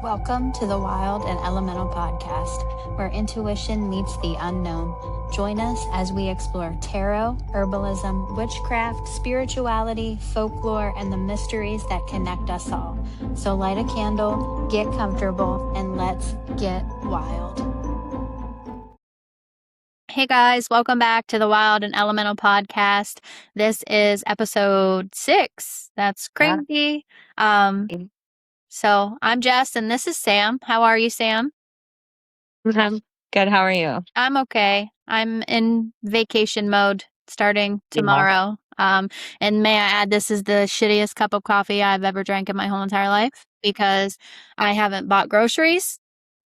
Welcome to the Wild and Elemental Podcast, where intuition meets the unknown. Join us as we explore tarot, herbalism, witchcraft, spirituality, folklore, and the mysteries that connect us all. So light a candle, get comfortable, and let's get wild. Hey guys, welcome back to the Wild and Elemental Podcast. This is episode 6. That's crazy. So I'm Jess and this is Sam. How are you, Sam? I'm good. How are you? I'm okay. I'm in vacation mode starting tomorrow. And may I add, this is the shittiest cup of coffee I've ever drank in my whole entire life because I haven't bought groceries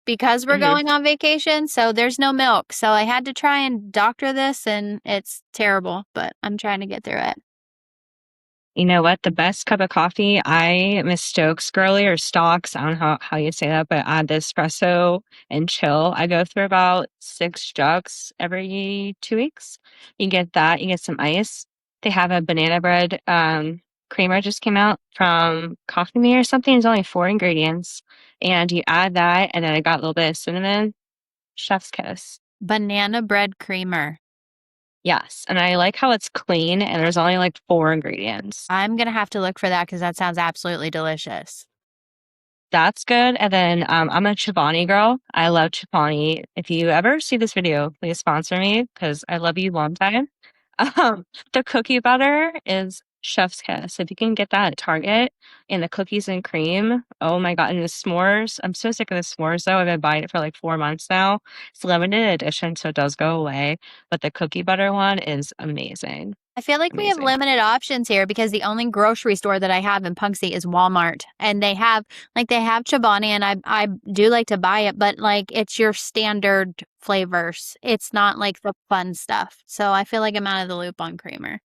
because we're going on vacation. So there's no milk. So I had to try and doctor this and it's terrible, but I'm trying to get through it. You know what? The best cup of coffee, I'm a Stokes girly or Stocks. I don't know how you say that, but the espresso and chill. I go through about 6 jugs every 2 weeks. You get that. You get some ice. They have a banana bread creamer just came out from Coffee Me or something. It's only 4 ingredients. And you add that, and then I got a little bit of cinnamon. Chef's kiss. Banana bread creamer. Yes, and I like how it's clean and there's only like 4 ingredients. I'm going to have to look for that because that sounds absolutely delicious. That's good. And then I'm a Chobani girl. I love Chobani. If you ever see this video, please sponsor me because I love you long time. The cookie butter is chef's kiss. If you can get that at Target and the cookies and cream, oh my God. And the s'mores. I'm so sick of the s'mores though. I've been buying it for like 4 months now. It's limited edition, so it does go away. But the cookie butter one is amazing. I feel like we have limited options here because the only grocery store that I have in Punxsutawney is Walmart, and they have Chobani, and I do like to buy it, but like it's your standard flavors. It's not like the fun stuff. So I feel like I'm out of the loop on creamer.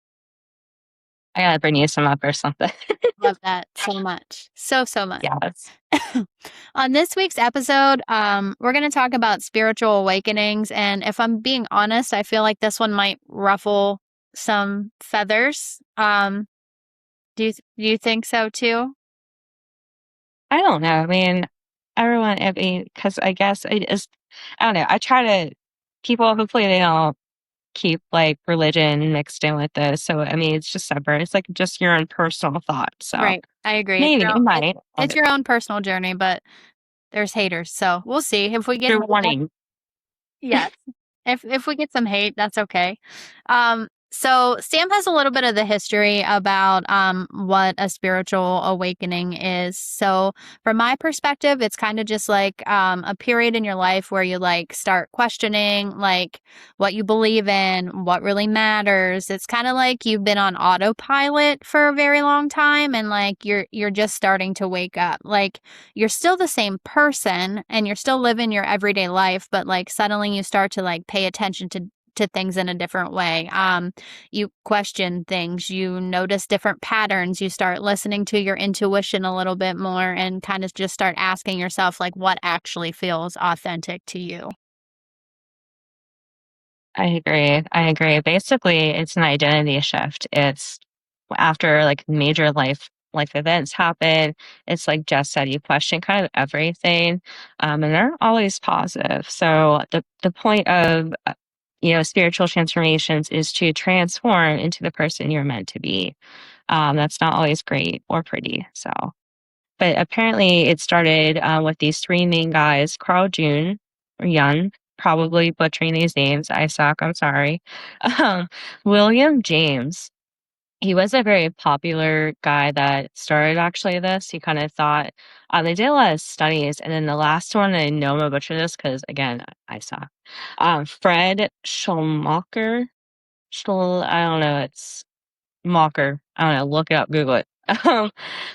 I gotta bring you some up or something. Love that so much. So much. Yes. On this week's episode, we're going to talk about spiritual awakenings, and if I'm being honest, I feel like this one might ruffle some feathers. Do you think so too? I don't know. I mean, because I guess I don't know. I try to, people, hopefully they don't keep like religion mixed in with this. So, I mean, it's just separate. It's like just your own personal thought. So, Right. I agree. maybe it might. It's your own personal journey, but there's haters. So we'll see if we get You're wanting. Yes. If we get some hate, that's okay. So Sam has a little bit of the history about what a spiritual awakening is. So from my perspective, it's kind of just like a period in your life where you like start questioning like what you believe in, what really matters. It's kind of like you've been on autopilot for a very long time and like you're just starting to wake up. Like you're still the same person and you're still living your everyday life, but like suddenly you start to like pay attention to things in a different way. You question things, you notice different patterns, you start listening to your intuition a little bit more and kind of just start asking yourself like what actually feels authentic to you. I agree. Basically, it's an identity shift. It's after like major life events happen. It's like Jess said, you question kind of everything, and they're always positive. So the point of spiritual transformations is to transform into the person you're meant to be. That's not always great or pretty. So, but apparently it started with these 3 main guys, Carl June or Yun, probably butchering these names. I suck. I'm sorry. Um, William James. He was a very popular guy that started actually this. He kind of thought they did a lot of studies, and then the last one, I know I'm gonna butcher this because again, I suck. Fred Schulmacher. I don't know, it's Mocker. I don't know, look it up, Google it.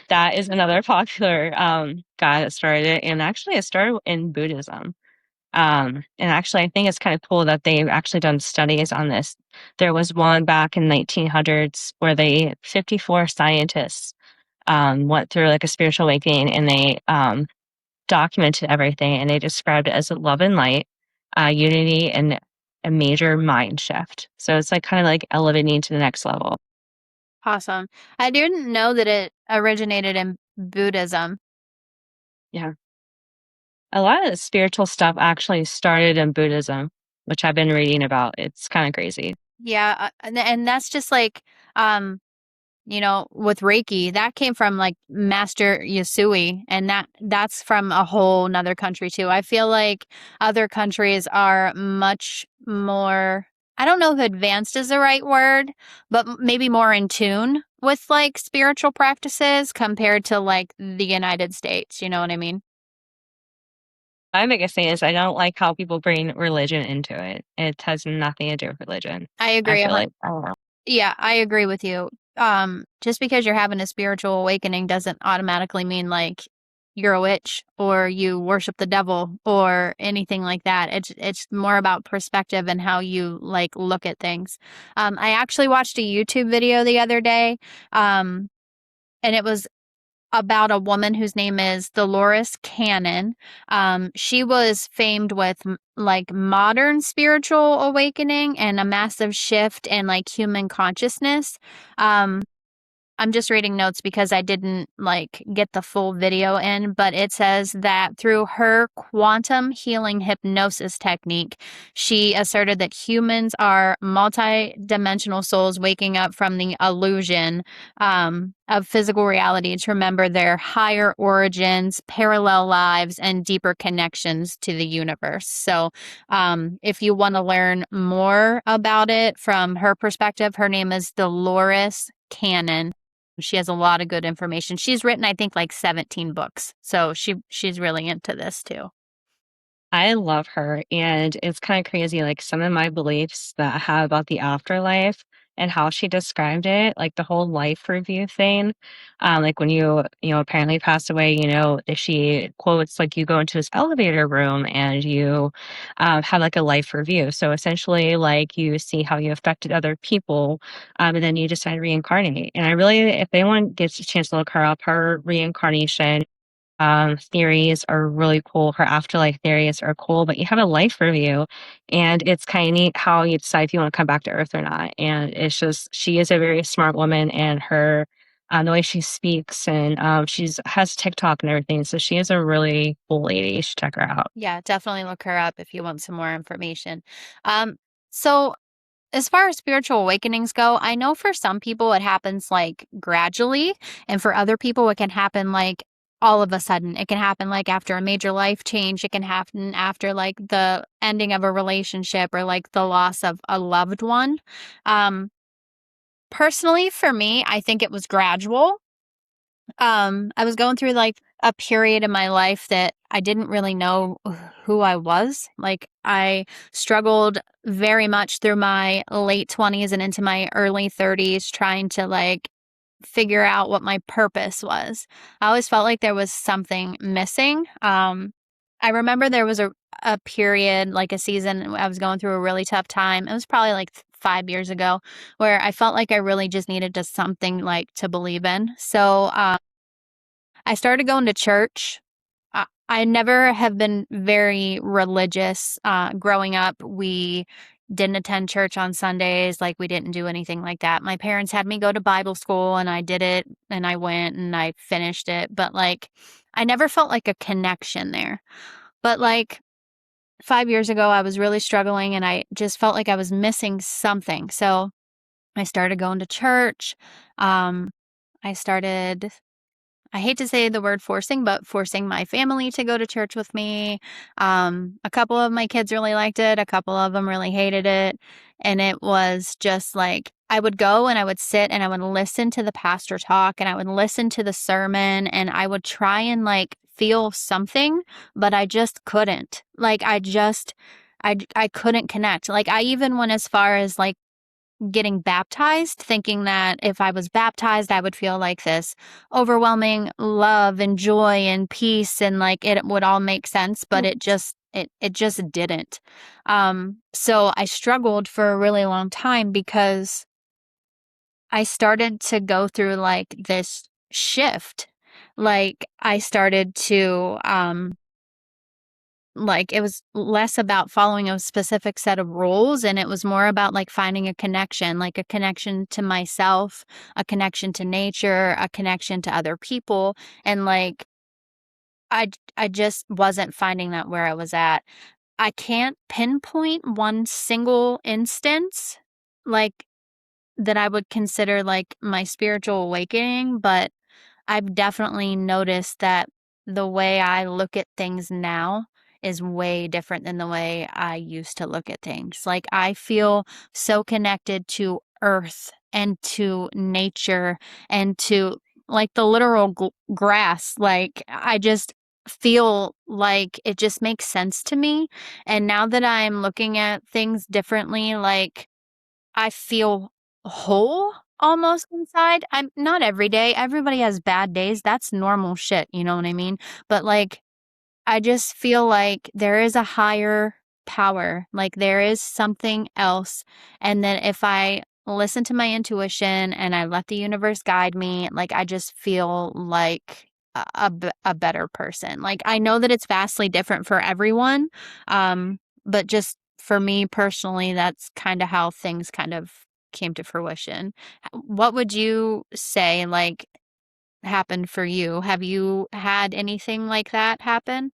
That is another popular guy that started it, and actually it started in Buddhism. And actually, I think it's kind of cool that they've actually done studies on this. There was one back in 1900s where 54 scientists went through like a spiritual awakening, and they documented everything, and they described it as a love and light, unity, and a major mind shift. So it's like kind of like elevating to the next level. Awesome. I didn't know that it originated in Buddhism. Yeah. A lot of the spiritual stuff actually started in Buddhism, which I've been reading about. It's kind of crazy. Yeah, and that's just like, um, with Reiki, that came from like Master Yasui, and that's from a whole nother country too. I feel like other countries are much more, I don't know if advanced is the right word, but maybe more in tune with like spiritual practices compared to like the United States. You know what I mean? My biggest thing is I don't like how people bring religion into it. It has nothing to do with religion. I I agree. feel like, I don't know. Yeah, I agree with you. Just because you're having a spiritual awakening doesn't automatically mean like you're a witch or you worship the devil or anything like that. It's more about perspective and how you like look at things. I actually watched a YouTube video the other day, um, and it was about a woman whose name is Dolores Cannon. She was famed with like modern spiritual awakening and a massive shift in like human consciousness. Um, I'm just reading notes because I didn't like get the full video in, but it says that through her quantum healing hypnosis technique, she asserted that humans are multi-dimensional souls waking up from the illusion of physical reality to remember their higher origins, parallel lives, and deeper connections to the universe. So, if you want to learn more about it from her perspective, her name is Dolores Cannon. She has a lot of good information. She's written, I think, like 17 books. So she's really into this too. I love her, and it's kind of crazy, like, some of my beliefs that I have about the afterlife and how she described it, like, the whole life review thing, like, when apparently pass away, if she quotes, like, you go into this elevator room and you, have, like, a life review. So, essentially, like, you see how you affected other people, and then you decide to reincarnate, and I really if anyone gets a chance to look her up, her reincarnation theories are really cool. Her afterlife theories are cool, but you have a life review, and it's kind of neat how you decide if you want to come back to Earth or not. And it's just she is a very smart woman, and her the way she speaks, and she's has TikTok and everything. So she is a really cool lady. You should check her out. Yeah, definitely look her up if you want some more information. Um, so as far as spiritual awakenings go, I know for some people it happens like gradually, and for other people it can happen like all of a sudden. It can happen like after a major life change. It can happen after like the ending of a relationship or like the loss of a loved one. Um, Personally, for me, I think it was gradual. I was going through like a period in my life that I didn't really know who I was. Like I struggled very much through my late 20s and into my early 30s trying to like figure out what my purpose was. I always felt like there was something missing. I remember there was a period, like a season, I was going through a really tough time. It was probably like 5 years ago, where I felt like I really just needed to something like to believe in. So I started going to church. I never have been very religious. Growing up, we didn't attend church on Sundays. Like, we didn't do anything like that. My parents had me go to Bible school, and I did it, and I went and I finished it. But, like, I never felt like a connection there. But, like, 5 years ago, I was really struggling, and I just felt like I was missing something. So I started going to church. Um, I started I hate to say the word forcing, but forcing my family to go to church with me. A couple of my kids really liked it. A couple of them really hated it. And it was just like, I would go and I would sit and I would listen to the pastor talk and I would listen to the sermon and I would try and like feel something, but I just couldn't. Like, I couldn't connect. Like, I even went as far as like, getting baptized, thinking that if I was baptized, I would feel like this overwhelming love and joy and peace and like it would all make sense, but it just didn't. So I struggled for a really long time because I started to go through like this shift. Like I started to like, it was less about following a specific set of rules, and it was more about, like, finding a connection, like a connection to myself, a connection to nature, a connection to other people, and, like, I just wasn't finding that where I was at. I can't pinpoint one single instance like that I would consider like my spiritual awakening, but I've definitely noticed that the way I look at things now is way different than the way I used to look at things. Like, I feel so connected to earth and to nature and to like the literal grass. Like, I just feel like it just makes sense to me. And now that I'm looking at things differently, like, I feel whole almost inside. I'm not every day. Everybody has bad days. That's normal shit, you know what I mean? But like I just feel like there is a higher power. Like there is something else. And then if I listen to my intuition and I let the universe guide me, like I just feel like a better person. Like I know that it's vastly different for everyone. But just for me personally, that's kind of how things kind of came to fruition. What would you say like happened for you? Have you had anything like that happen?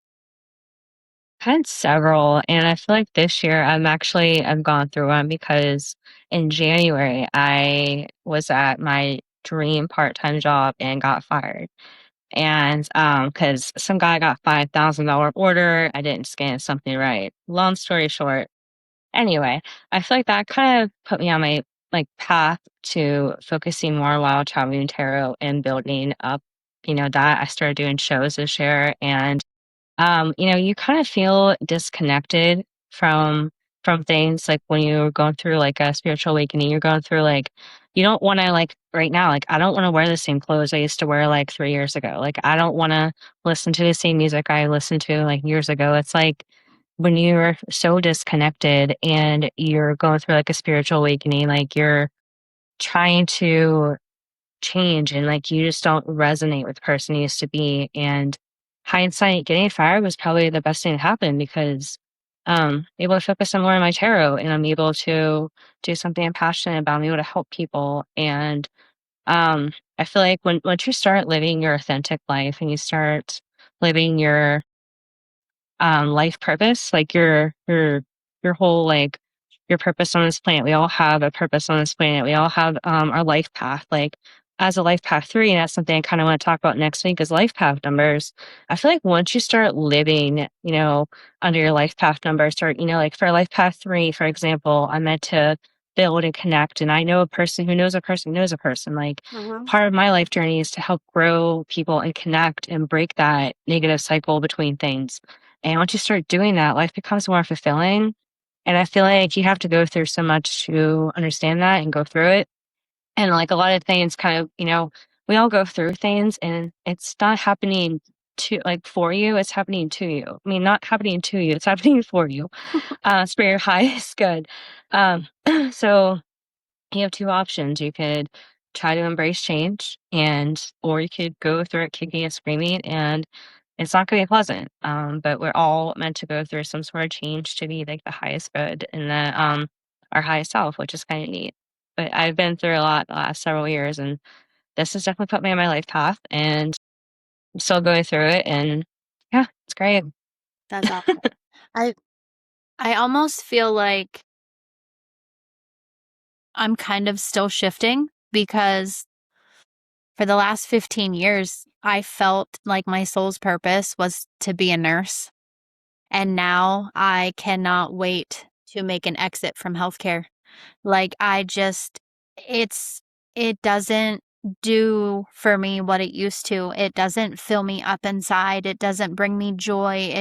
Had several, and I feel like this year I've gone through one because in January I was at my dream part-time job and got fired. And because some guy got $5,000 order, I didn't scan something right. Long story short, anyway, I feel like that kind of put me on my like path to focusing more while traveling tarot and building up, that I started doing shows this year. And you kind of feel disconnected from things like when you're going through like a spiritual awakening, you're going through like you don't want to like right now, like I don't want to wear the same clothes I used to wear like 3 years ago. Like I don't want to listen to the same music I listened to like years ago. It's like when you're so disconnected and you're going through like a spiritual awakening, like you're trying to change and like you just don't resonate with the person you used to be. And hindsight, getting fired was probably the best thing that happened because able to focus on more on my tarot and I'm able to do something I'm passionate about. I'm able to help people. And I feel like once you start living your authentic life and you start living your life purpose, like your whole like your purpose on this planet. We all have a purpose on this planet. We all have our life path. Like as a life path 3, and that's something I kind of want to talk about next week is life path numbers. I feel like once you start living, under your life path number, start, like for life path 3, for example, I'm meant to build and connect. And I know a person who knows a person who knows a person. Like Mhm. part of my life journey is to help grow people and connect and break that negative cycle between things. And once you start doing that, life becomes more fulfilling. And I feel like you have to go through so much to understand that and go through it. And like a lot of things kind of, we all go through things and it's not happening to like for you, it's happening to you. I mean, not happening to you, it's happening for you. Spare your highest good. Um, so you have two options. You could try to embrace change or you could go through it kicking and screaming and it's not going to be pleasant. But we're all meant to go through some sort of change to be like the highest good and our highest self, which is kind of neat. But I've been through a lot the last several years and this has definitely put me on my life path and I'm still going through it. And yeah, it's great. That's awesome. I I almost feel like I'm kind of still shifting because for the last 15 years, I felt like my soul's purpose was to be a nurse. And now I cannot wait to make an exit from healthcare. Like I just it's it doesn't do for me what it used to. It doesn't fill me up inside. It doesn't bring me joy.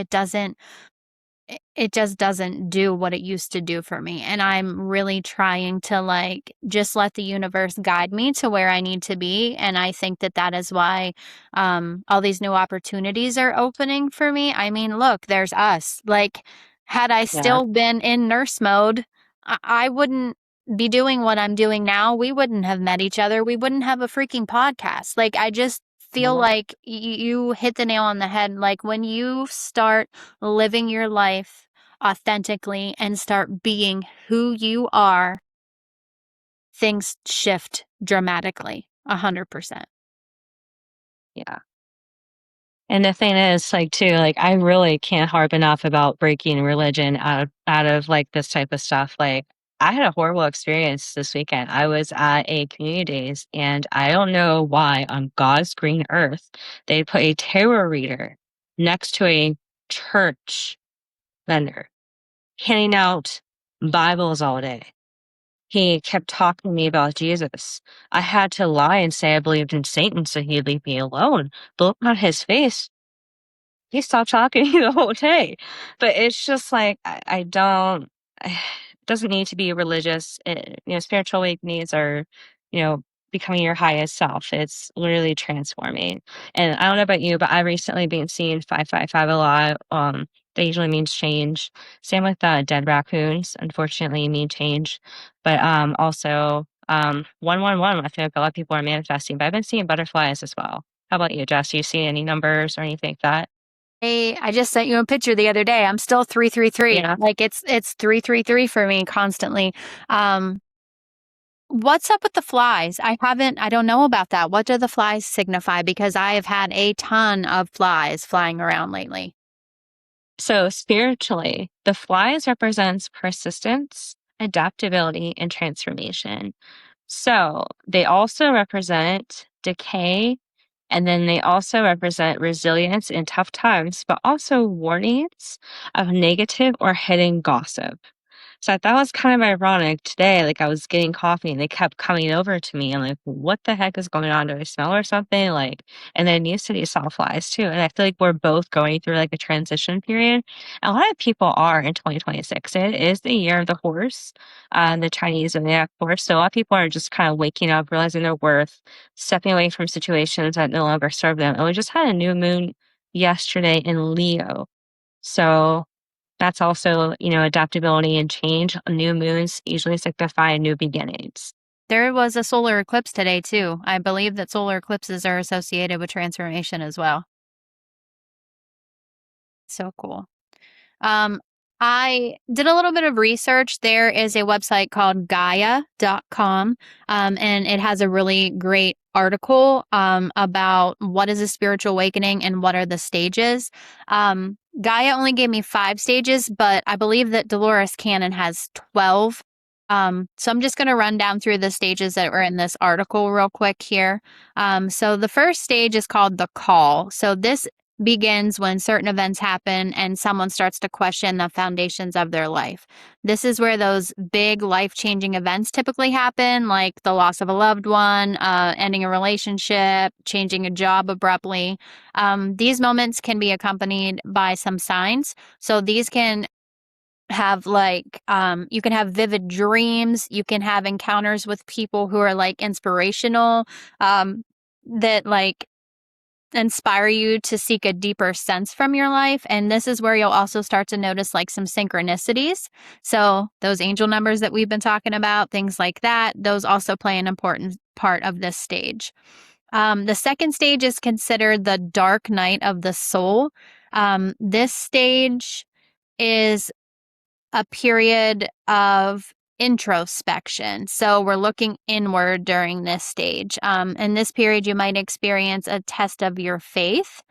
It just doesn't do what it used to do for me. And I'm really trying to like just let the universe guide me to where I need to be. And I think that that is why all these new opportunities are opening for me. I mean, look, there's us. Like, had I Yeah. still been in nurse mode, I wouldn't be doing what I'm doing now. We wouldn't have met each other. We wouldn't have a freaking podcast. Like, I just feel Mhm. like you hit the nail on the head. Like, when you start living your life authentically and start being who you are, things shift dramatically. 100%. Yeah. And the thing is, like, too, like, I really can't harp enough about breaking religion out of, like, this type of stuff. Like, I had a horrible experience this weekend. I was at a community days, and I don't know why on God's green earth, they put a tarot reader next to a church vendor, handing out Bibles all day. He kept talking to me about Jesus. I had to lie and say I believed in Satan so he'd leave me alone. The look on his face, he stopped talking the whole day. But it's just like I don't it doesn't need to be religious. Spiritual awakenings are, you know, becoming your highest self. It's literally transforming. And I don't know about you, but I recently been seeing 555 a lot. That usually means change. Same with dead raccoons, unfortunately mean change. But also 111, I feel like a lot of people are manifesting, but I've been seeing butterflies as well. How about you, Jess? Do you see any numbers or anything like that? I just sent you a picture the other day. I'm still 333. Yeah. Like it's 333 for me constantly. Um, what's up with the flies? I don't know about that. What do the flies signify? Because I have had a ton of flies flying around lately. So spiritually, the flies represents persistence, adaptability, and transformation. So they also represent decay, and then they also represent resilience in tough times, but also warnings of negative or hidden gossip. So I thought it was kind of ironic today. Like I was getting coffee and they kept coming over to me. I'm like, what the heck is going on? Do I smell or something? Like, and then you said you saw flies too. And I feel like we're both going through like a transition period. A lot of people are in 2026. It is the year of the horse, the Chinese zodiac horse. So a lot of people are just kind of waking up, realizing their worth, stepping away from situations that no longer serve them. And we just had a new moon yesterday in Leo. So that's also, adaptability and change. New moons usually signify new beginnings. There was a solar eclipse today too. I believe that solar eclipses are associated with transformation as well. So cool. Um, I did a little bit of research. There is a website called Gaia.com, and it has a really great article about what is a spiritual awakening and what are the stages. Gaia only gave me 5 stages, but I believe that Dolores Cannon has 12. So I'm just going to run down through the stages that were in this article real quick here. So the first stage is called the call. So this begins when certain events happen and someone starts to question the foundations of their life. This is where those big life changing events typically happen, like the loss of a loved one, ending a relationship, changing a job abruptly. These moments can be accompanied by some signs. So these can have you can have vivid dreams, you can have encounters with people who are like inspirational, that like inspire you to seek a deeper sense from your life. And this is where you'll also start to notice like some synchronicities. So those angel numbers that we've been talking about, things like that, those also play an important part of this stage. The second stage is considered the dark night of the soul. This stage is a period of introspection. So we're looking inward during this stage. In this period, you might experience a test of your faith.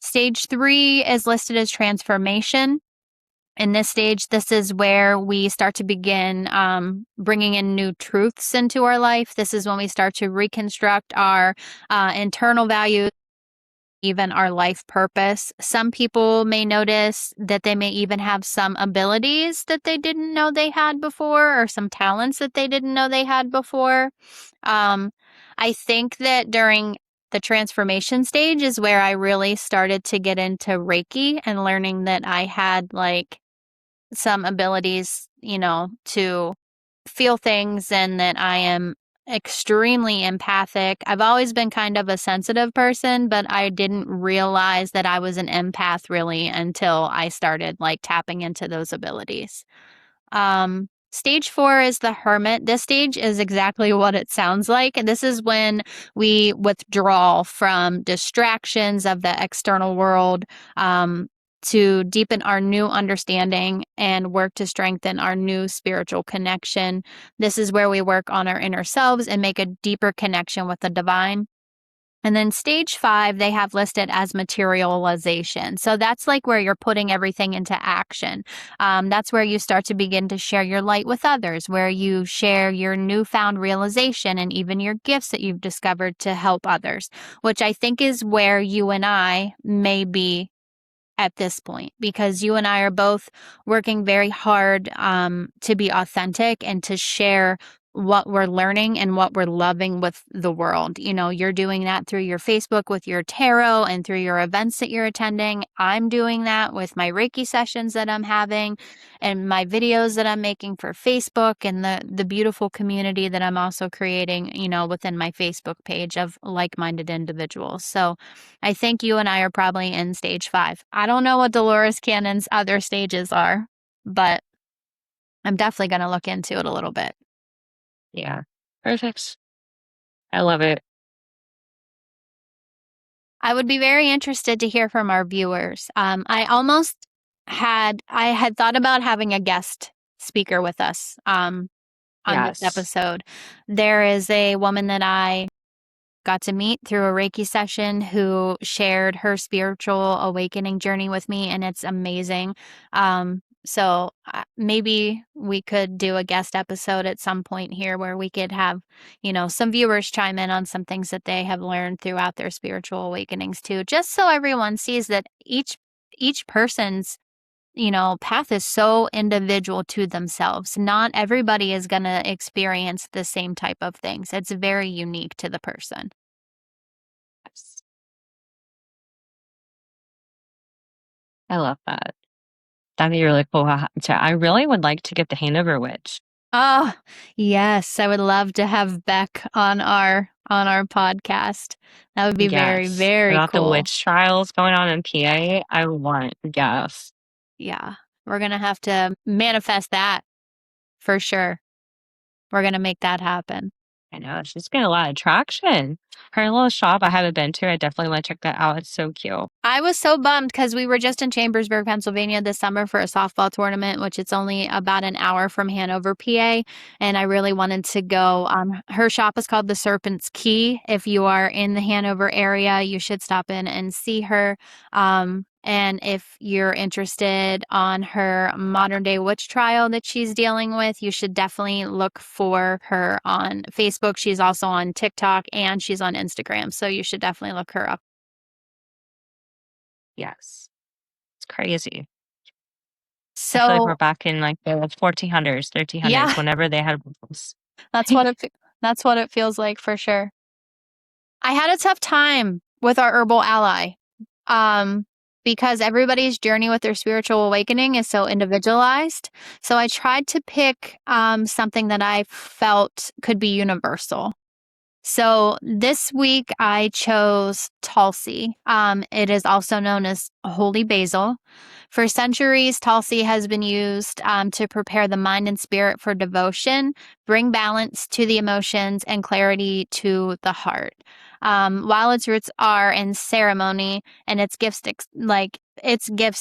Stage 3 is listed as transformation. In this stage, this is where we start to begin bringing in new truths into our life. This is when we start to reconstruct our internal values, even our life purpose. Some people may notice that they may even have some abilities that they didn't know they had before, or some talents that they didn't know they had before. Um, I think that during the transformation stage is where I really started to get into Reiki and learning that I had like some abilities, to feel things and that I am extremely empathic. I've always been kind of a sensitive person, but I didn't realize that I was an empath really until I started like tapping into those abilities. Stage 4 is the hermit. This stage is exactly what it sounds like. And this is when we withdraw from distractions of the external world, to deepen our new understanding and work to strengthen our new spiritual connection. This is where we work on our inner selves and make a deeper connection with the divine. And then stage 5, they have listed as materialization. So that's like where you're putting everything into action. That's where you start to begin to share your light with others, where you share your newfound realization and even your gifts that you've discovered to help others, which I think is where you and I may be at this point, because you and I are both working very hard to be authentic and to share what we're learning and what we're loving with the world. You know, you're doing that through your Facebook with your tarot and through your events that you're attending. I'm doing that with my Reiki sessions that I'm having and my videos that I'm making for Facebook and the beautiful community that I'm also creating, you know, within my Facebook page of like-minded individuals. So I think you and I are probably in stage 5. I don't know what Dolores Cannon's other stages are, but I'm definitely going to look into it a little bit. Yeah. Perfect. I love it. I would be very interested to hear from our viewers. I had thought about having a guest speaker with us on this Yes. episode. There is a woman that I got to meet through a Reiki session who shared her spiritual awakening journey with me, and it's amazing. So maybe we could do a guest episode at some point here where we could have, you know, some viewers chime in on some things that they have learned throughout their spiritual awakenings too, just so everyone sees that each person's, you know, path is so individual to themselves. Not everybody is going to experience the same type of things. It's very unique to the person. Yes. I love that. That'd be really cool. I really would like to get the Hanover Witch. Oh, yes. I would love to have Beck on our podcast. That would be very, Yes. very About the cool. witch trials going on in PA. I want, yes. Yeah. We're gonna have to manifest that for sure. We're gonna make that happen. I know. She's getting a lot of traction. Her little shop I haven't been to. I definitely want to check that out. It's so cute. I was so bummed because we were just in Chambersburg, Pennsylvania this summer for a softball tournament, which it's only about an hour from Hanover, PA. And I really wanted to go. Her shop is called the Serpent's Key. If you are in the Hanover area, you should stop in and see her. And if you're interested on her modern day witch trial that she's dealing with, you should definitely look for her on Facebook. She's also on TikTok and she's on Instagram. So you should definitely look her up. Yes. It's crazy. I feel like we're So back in like the 1400s, 1300s, yeah, whenever they had rules. that's what that's what it feels like for sure. I had a tough time with our herbal ally. Um because everybody's journey with their spiritual awakening is so individualized. So I tried to pick something that I felt could be universal. So this week I chose Tulsi. It is also known as holy basil. For centuries, Tulsi has been used to prepare the mind and spirit for devotion, bring balance to the emotions, and clarity to the heart. While its roots are in ceremony and its gifts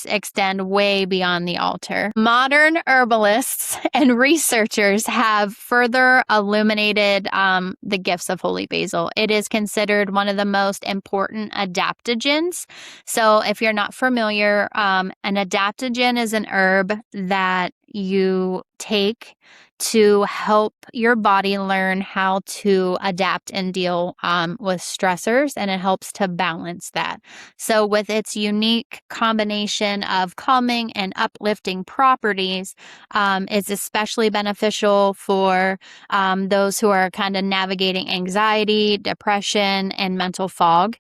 extend way beyond the altar. Modern herbalists and researchers have further illuminated the gifts of holy basil. It is considered one of the most important adaptogens. So, if you're not familiar, an adaptogen is an herb that you take to help your body learn how to adapt and deal with stressors, and it helps to balance that. So, with its unique combination of calming and uplifting properties, it's especially beneficial for those who are kind of navigating anxiety, depression, and mental fog.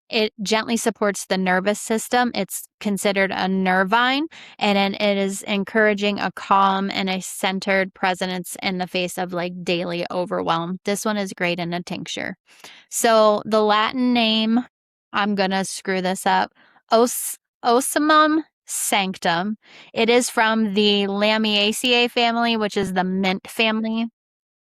It gently supports the nervous system. It's considered a nervine, and it is encouraging a calm and a centered presence in the face of like daily overwhelm. This one is great in a tincture. So the Latin name, I'm gonna screw this up, Ocimum sanctum. It is from the Lamiaceae family, which is the mint family.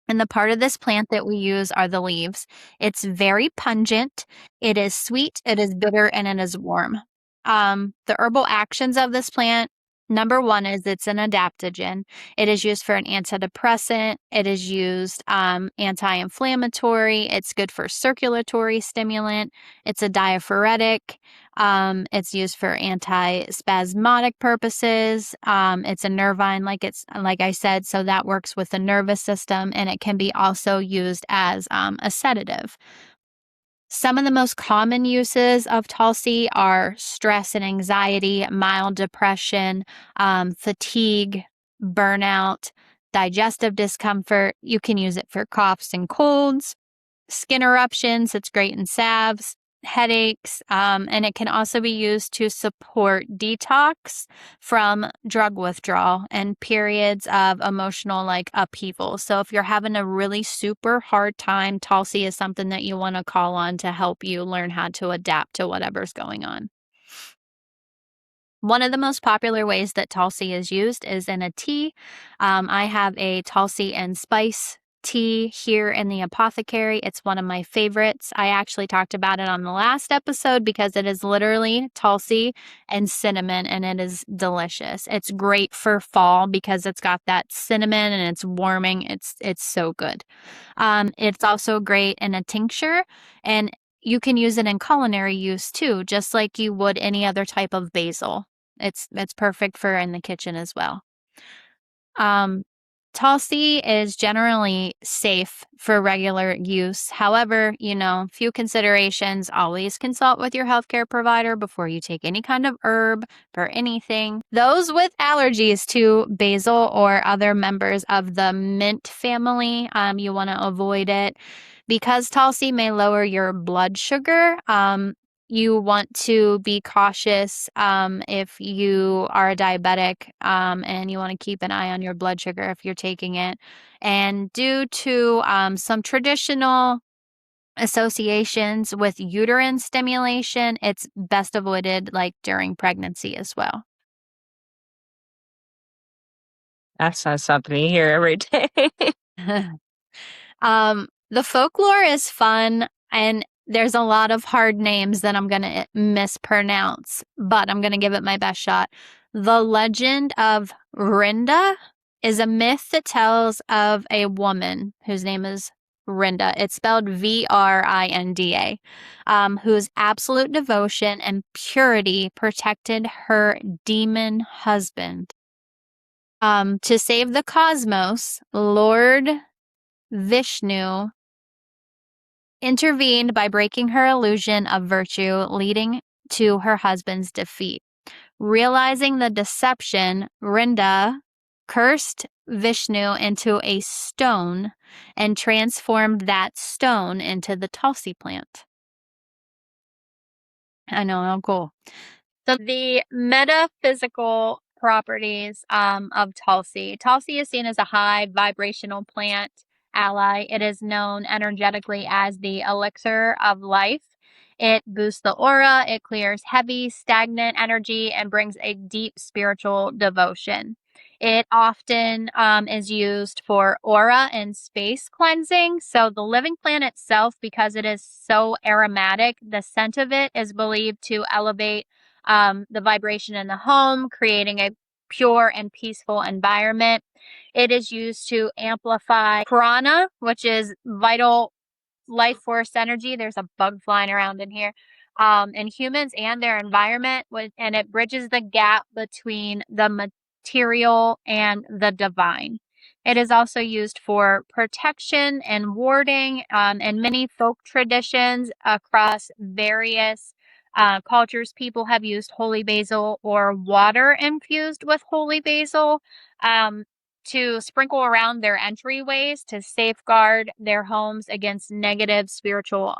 And the part of this plant that we use are the leaves. It's very pungent. It is sweet, it is bitter, and it is warm. The herbal actions of this plant Number one is it's an adaptogen. It is used for an antidepressant. It is used anti-inflammatory. It's good for circulatory stimulant. It's a diaphoretic. It's used for anti-spasmodic purposes. It's a nervine, like I said, so that works with the nervous system, and it can be also used as a sedative. Some of the most common uses of Tulsi are stress and anxiety, mild depression, fatigue, burnout, digestive discomfort. You can use it for coughs and colds, skin eruptions. It's great in salves, headaches, and it can also be used to support detox from drug withdrawal and periods of emotional upheaval. So if you're having a really super hard time, Tulsi is something that you want to call on to help you learn how to adapt to whatever's going on. One of the most popular ways that Tulsi is used is in a tea. I have a Tulsi and spice tea here in the apothecary. It's one of my favorites. I actually talked about it on the last episode because it is literally Tulsi and cinnamon, and it is delicious. It's great for fall because it's got that cinnamon and it's warming. It's so good. It's also great in a tincture, and you can use it in culinary use too, just like you would any other type of basil. It's perfect for in the kitchen as well. Um, Tulsi is generally safe for regular use. However, few considerations. Always consult with your healthcare provider before you take any kind of herb for anything. Those with allergies to basil or other members of the mint family, you want to avoid it. Because Tulsi may lower your blood sugar, you want to be cautious if you are a diabetic, and you want to keep an eye on your blood sugar if you're taking it. And due to some traditional associations with uterine stimulation, it's best avoided during pregnancy as well. That's not something you hear every day. The folklore is fun, and there's a lot of hard names that I'm going to mispronounce, but I'm going to give it my best shot. The legend of Rinda is a myth that tells of a woman whose name is Rinda. It's spelled Vrinda, whose absolute devotion and purity protected her demon husband. To save the cosmos, Lord Vishnu intervened by breaking her illusion of virtue, leading to her husband's defeat. Realizing the deception, Rinda cursed Vishnu into a stone and transformed that stone into the Tulsi plant. I know, how cool. So the metaphysical properties of Tulsi. Tulsi is seen as a high vibrational plant ally. It is known energetically as the elixir of life. It boosts the aura, it clears heavy, stagnant energy, and brings a deep spiritual devotion. It often is used for aura and space cleansing. So the living plant itself, because it is so aromatic, the scent of it is believed to elevate the vibration in the home, creating a pure and peaceful environment. It is used to amplify prana, which is vital life force energy. There's a bug flying around in here. In humans and their environment, and it bridges the gap between the material and the divine. It is also used for protection and warding, in many folk traditions across various cultures. People have used holy basil or water infused with holy basil to sprinkle around their entryways to safeguard their homes against negative spiritual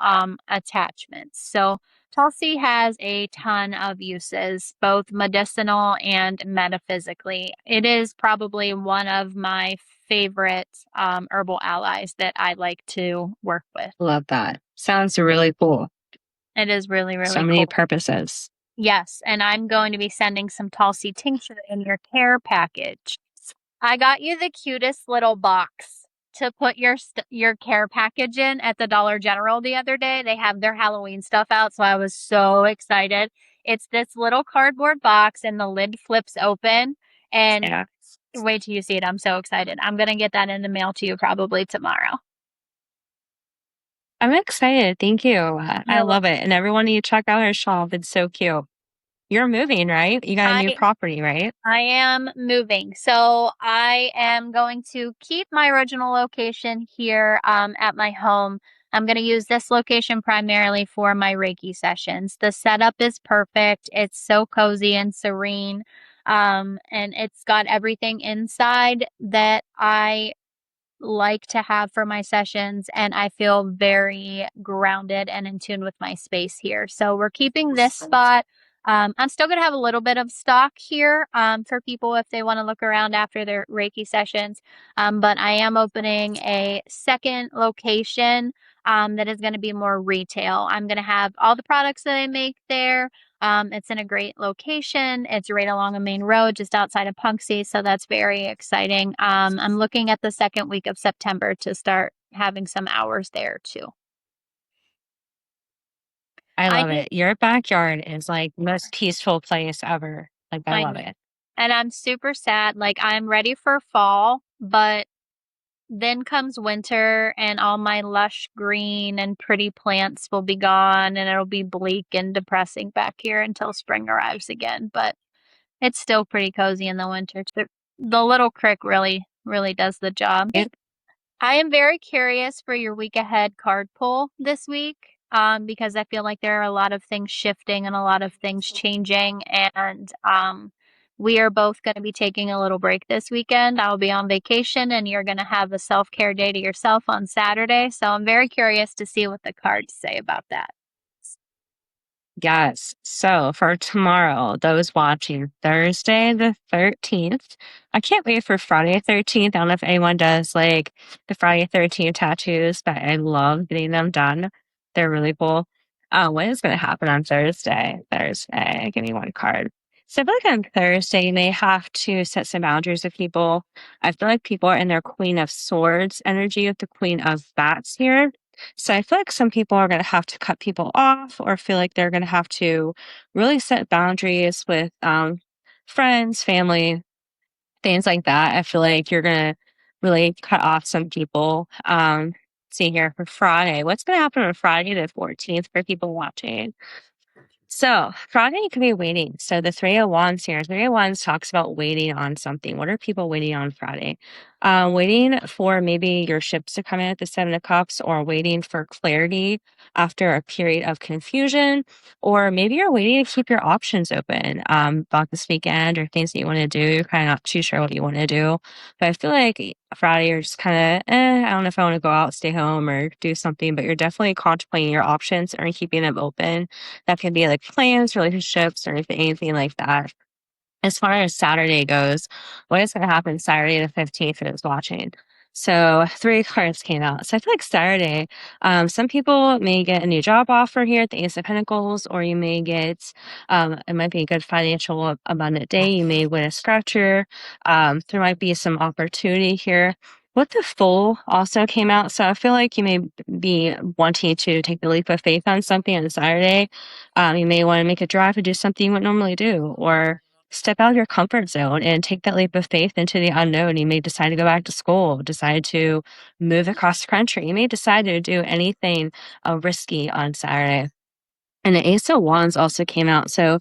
attachments. So Tulsi has a ton of uses, both medicinal and metaphysically. It is probably one of my favorite herbal allies that I like to work with. Love that. Sounds really cool. It is really, really So many cool. purposes. Yes, and I'm going to be sending some Tulsi tincture in your care package. I got you the cutest little box to put your care package in at the Dollar General the other day. They have their Halloween stuff out, so I was so excited. It's this little cardboard box and the lid flips open and Yeah. wait till you see it. I'm so excited. I'm gonna get that in the mail to you probably tomorrow. I'm excited. Thank you. I You're love welcome. it. And everyone need to check out her shop. It's so cute. You're moving, right? You got a new I property, right? I am moving. So I am going to keep my original location here at my home. I'm going to use this location primarily for my Reiki sessions. The setup is perfect. It's so cozy and serene. And it's got everything inside that I like to have for my sessions, and I feel very grounded and in tune with my space here. So we're keeping this spot. I'm still going to have a little bit of stock here for people if they want to look around after their Reiki sessions. But I am opening a second location that is going to be more retail. I'm going to have all the products that I make there. It's in a great location. It's right along a main road just outside of Punxsutawney, so that's very exciting. I'm looking at the second week of September to start having some hours there too. I I love did, it. Your backyard is like the most peaceful place ever. Like I I love know. it. And I'm super sad. Like I'm ready for fall, but then comes winter and all my lush green and pretty plants will be gone and it'll be bleak and depressing back here until spring arrives again. But it's still pretty cozy in the winter. The little crick really does the job. I am very curious for your week ahead card pull this week, because I feel like there are a lot of things shifting and a lot of things changing, and we are both going to be taking a little break this weekend. I'll be on vacation, and you're going to have a self care day to yourself on Saturday. So I'm very curious to see what the cards say about that. Yes. So for tomorrow, those watching Thursday the 13th, I can't wait for Friday 13th. I don't know if anyone does like the Friday 13th tattoos, but I love getting them done. They're really cool. What is going to happen on Thursday? Thursday, give me one card. So I feel like on Thursday, you may have to set some boundaries with people. I feel like people are in their Queen of Swords energy with the Queen of Bats here. So I feel like some people are going to have to cut people off or feel like they're going to have to really set boundaries with friends, family, things like that. I feel like you're going to really cut off some people. See here for Friday. What's going to happen on Friday the 14th for people watching? So Friday you could be waiting. So the Three of Wands here, Three of Wands talks about waiting on something. What are people waiting on Friday? Waiting for maybe your ships to come in at the Seven of Cups, or waiting for clarity after a period of confusion, or maybe you're waiting to keep your options open about this weekend or things that you want to do. You're kind of not too sure what you want to do, but I feel like Friday you're just kind of, I don't know if I want to go out, stay home, or do something. But you're definitely contemplating your options or keeping them open. That can be like plans, relationships, or anything like that. As far as Saturday goes, what is going to happen Saturday the 15th for those watching? So three cards came out. So I feel like Saturday, some people may get a new job offer here at the Ace of Pentacles, or you may get, it might be a good financial abundant day. You may win a scratcher. There might be some opportunity here. What the Fool also came out. So I feel like you may be wanting to take the leap of faith on something on Saturday. You may want to make a drive to do something you wouldn't normally do, or step out of your comfort zone and take that leap of faith into the unknown. You may decide to go back to school, decide to move across the country. You may decide to do anything risky on Saturday. And the Ace of Wands also came out. So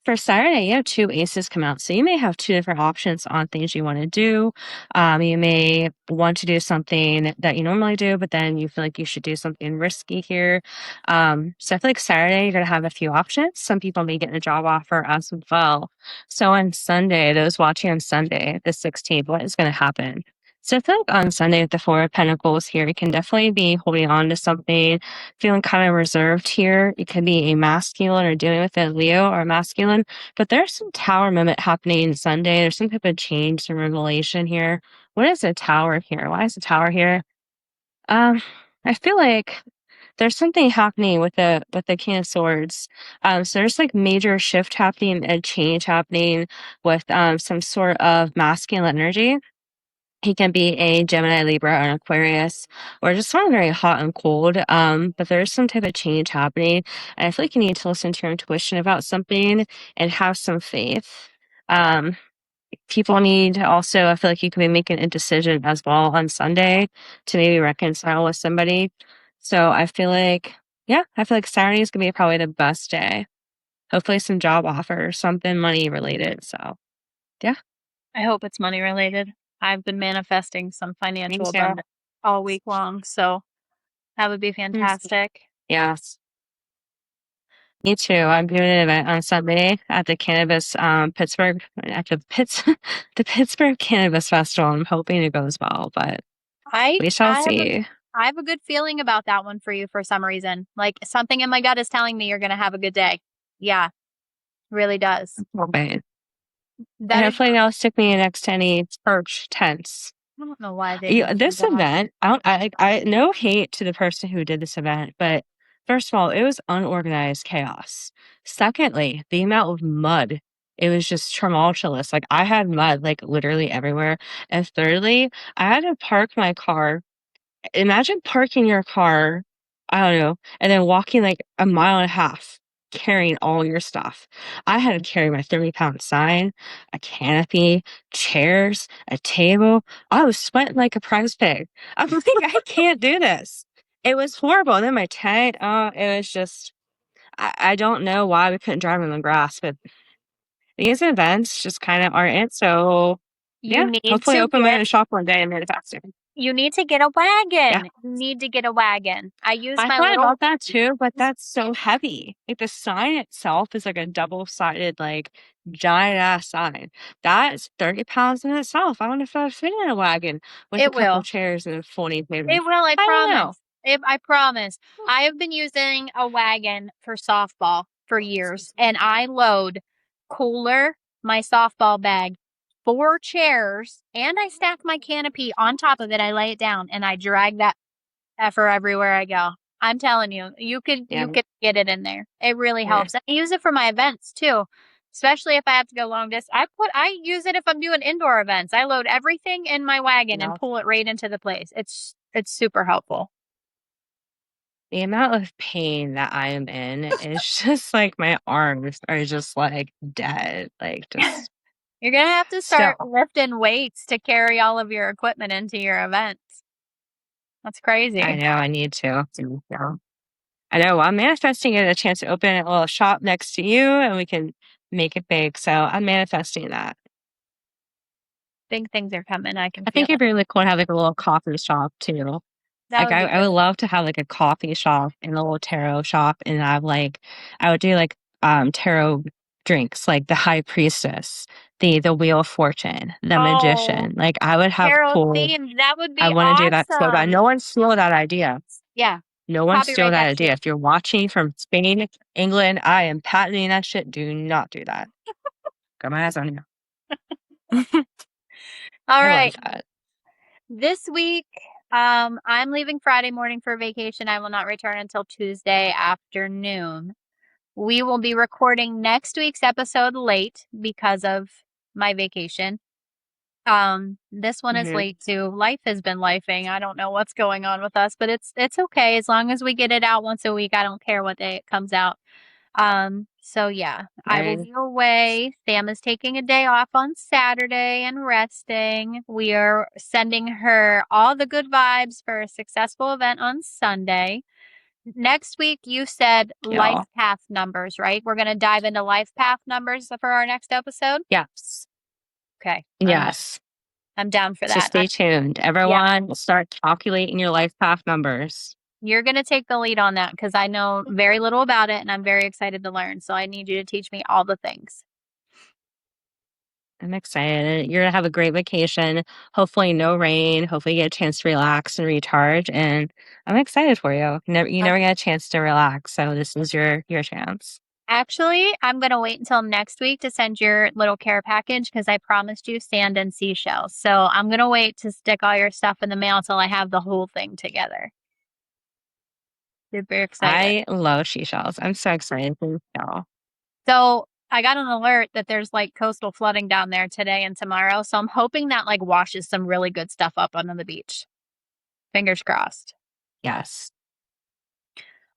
for Saturday, you have two aces come out. So you may have two different options on things you want to do. You may want to do something that you normally do, but then you feel like you should do something risky here. So I feel like Saturday, you're going to have a few options. Some people may get a job offer as well. So on Sunday, those watching on Sunday, the 16th, what is going to happen? So I feel like on Sunday with the Four of Pentacles here, you can definitely be holding on to something, feeling kind of reserved here. It could be a masculine or dealing with a Leo or a masculine, but there's some tower moment happening Sunday. There's some type of change, some revelation here. What is a tower here? Why is the tower here? Um, I feel like there's something happening with the King of Swords. So there's like major shift happening, a change happening with some sort of masculine energy. He can be a Gemini, Libra, or an Aquarius, or just someone very hot and cold. But there's some type of change happening. And I feel like you need to listen to your intuition about something and have some faith. Um, People need to also, I feel like you can be making a decision as well on Sunday to maybe reconcile with somebody. So I feel like, yeah, I feel like Saturday is going to be probably the best day. Hopefully some job offer, something money related. So yeah, I hope it's money related. I've been manifesting some me financial too. abundance all week long, so that would be Mm. fantastic. Yes. Me too. I'm doing an event on Sunday at the Cannabis Pittsburgh at the the Pittsburgh Cannabis Festival. I'm hoping it goes well, but I we shall I have a see. I have a good feeling about that one for you for some reason. Like something in my gut is telling me you're going to have a good day. Yeah, really does. But That is hopefully they'll stick me next to any church tents. I don't know why they would do This that. event, I no hate to the person who did this event, but first of all, it was unorganized chaos. Secondly, the amount of mud, it was just tumultuous. Like I had mud like literally everywhere. And thirdly, I had to park my car. Imagine parking your car, I don't know, and then walking like a mile and a half carrying all your stuff. I had to carry my 30-pound sign, a canopy, chairs, a table. I was sweating like a prize pig. I'm like, I can't do this. It was horrible. And then my tent, it was just, I don't know why we couldn't drive on the grass, but these events just kind of aren't it. So, You yeah, need hopefully to open my get own shop one day and manifest it. you need to get a Yeah. wagon. You need to get a wagon. I use I my thought little about that too, but that's so heavy. Like the sign itself is like a double-sided, like giant ass sign. That is 30 pounds in itself. I wonder if I'd fit in a wagon with a It couple will. chairs and a folding table. It will, I I don't know. promise. I promise. I have been using a wagon for softball for years, and I load cooler, my softball bag, 4 chairs, and I stack my canopy on top of it. I lay it down and I drag that effer everywhere I go. I'm telling you, Yeah, you could get it in there. It really yeah, helps. I use it for my events too. Especially if I have to go long distance. I use it if I'm doing indoor events. I load everything in my wagon and no. pull it right into the place. It's super helpful. The amount of pain that I am in is just like my arms are just like dead. Like just You're gonna have to start still. lifting weights to carry all of your equipment into your events. That's I crazy. know I need to. So, I know I'm manifesting getting a chance to open a little shop next to you and we can make it big. So I'm manifesting that. Big things are coming. I can I feel think it'd it. be really cool to have like a little coffee shop too. That Like would be I would good. love to have like a coffee shop and a little tarot shop and have like I would do like tarot drinks like the high priestess, the wheel of fortune, the Oh, magician. Like I would have tarot cool themed. That would I be want to do that so bad. awesome. No one steal that idea. Yeah. No one steal Copyright that that shit. idea. If you're watching from Spain, England, I am patenting that shit. Do not do that. Got my eyes on you. All I love right. that. This week, I'm leaving Friday morning for vacation. I will not return until Tuesday afternoon. We will be recording next week's episode late because of my vacation. This one is Hmm. late too. Life has been lifing. I don't know what's going on with us, but it's okay as long as we get it out once a week. I don't care what day it comes out. So yeah, I will Right. be away. Sam is taking a day off on Saturday and resting. We are sending her all the good vibes for a successful event on Sunday. Next week, you said life Yeah. path numbers, right? We're going to dive into life path numbers for our next episode. Yes. Okay, Yes. I'm down for So that. stay tuned. Yeah, Everyone start calculating your life path numbers. you're going to take the lead on that because I know very little about it and I'm very excited to learn. So I need you to teach me all the things. I'm excited. You're gonna have a great vacation. Hopefully no rain. Hopefully you get a chance to relax and recharge. And I'm excited for you. You never get a chance to relax. So this is your chance. Actually, I'm going to wait until next week to send your little care package because I promised you sand and seashells. So I'm going to wait to stick all your stuff in the mail until I have the whole thing together. Super excited. I love seashells. I'm so excited for you. So I got an alert that there's like coastal flooding down there today and tomorrow. So I'm hoping that like washes some really good stuff up onto the beach. Fingers crossed. Yes.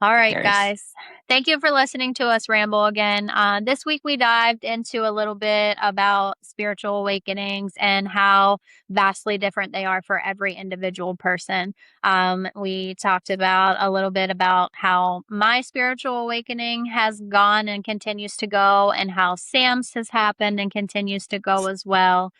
All right, Fingers. guys. Thank you for listening to us ramble again. This week we dived into a little bit about spiritual awakenings and how vastly different they are for every individual person. We talked about a little bit about how my spiritual awakening has gone and continues to go, and how Sam's has happened and continues to go as well.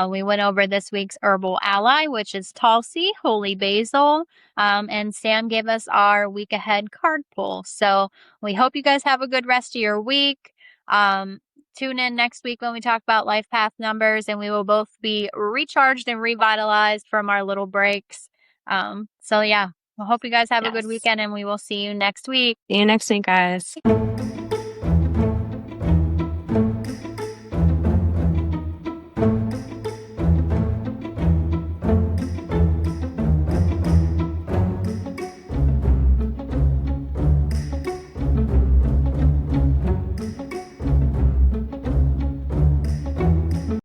We went over this week's herbal ally, which is Tulsi, holy basil. And Sam gave us our week ahead card pull. So we hope you guys have a good rest of your week. Tune in next week when we talk about life path numbers, and we will both be recharged and revitalized from our little breaks. So yeah, we hope you guys have a good Yes. weekend, and we will see you next week. See you next week, guys.